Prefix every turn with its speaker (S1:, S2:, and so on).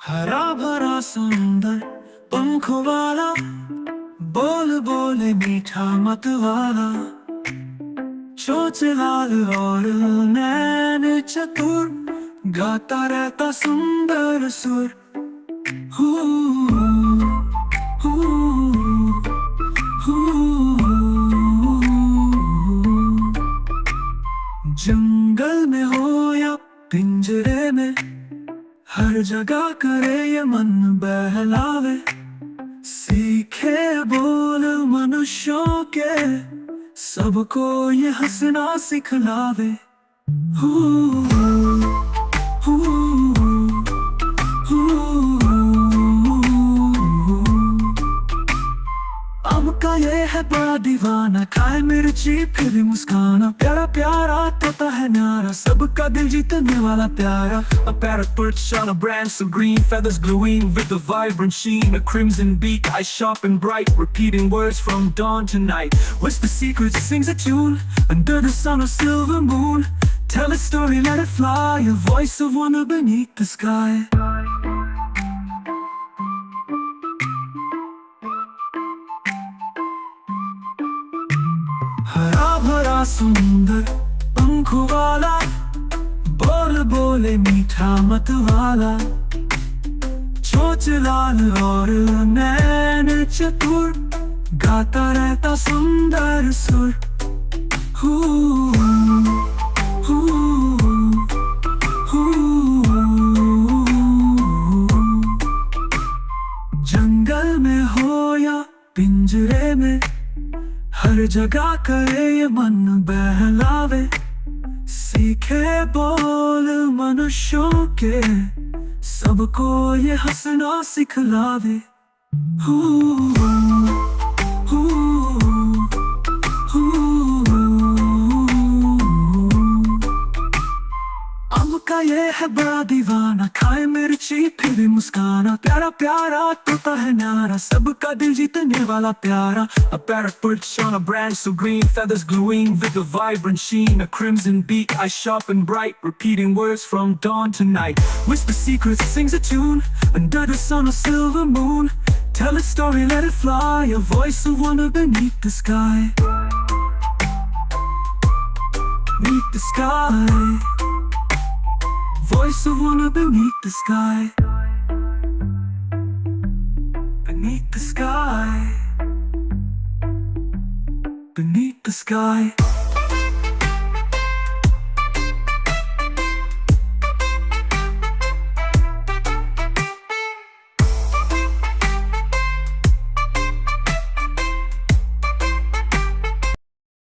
S1: हरा भरा सुंदर पंखों वाला, बोल बोले मीठा मत वाला, चोंच लाल और नैन चतुर, गाता रहता सुंदर सुर। हू हू हू। जंगल में हो या पिंजरे में, हर जगह करे ये मन बहलावे, सीखे बोल मनुष्यों के, सबको ये हंसना सिखलावे। हू हू हू। आम का ये है बड़ा दीवाना, खाए मिर्ची फिर भी मुस्काना, प्यारा प्यारा तोता है न्यारा, सबका दिल जीतने वाला प्यारा। A parrot perched on a branch, so green feathers gluing with a vibrant sheen, a crimson beak, eyes sharp and bright, repeating words from dawn to night. Whisper secrets, sings a tune under the sun or silver moon. Tell a story, let it fly, a voice of wonder beneath the sky. हरा भरा सुंदर पंखों वाला, बोल बोले मीठा मत वाला, चोंच लाल और नैन चतुर, गाता रहता सुंदर सुर। हू हू हू। जंगल में हो या पिंजरे में, हर जगह करे ये मन बहलावे, सीखे बोल मनुष्यों के, सबको ये हंसना सिखलावे। हू हू हू। आम का ये है बड़ा दीवाना, खाए मिर्ची फिर भी मुस्काना, प्यारा प्यारा तोता है न्यारा, सबका दिल जीतने वाला प्यारा। A parrot perched on a branch, so green feathers gluing with a vibrant sheen, a crimson beak, eyes sharp and bright, repeating words from dawn to night. Whisper secrets, sings a tune under the sun or silver moon. Tell a story, let it fly, a voice of wonder beneath the sky. Beneath the sky, voice of wonder beneath the sky. Beneath the sky, beneath the sky.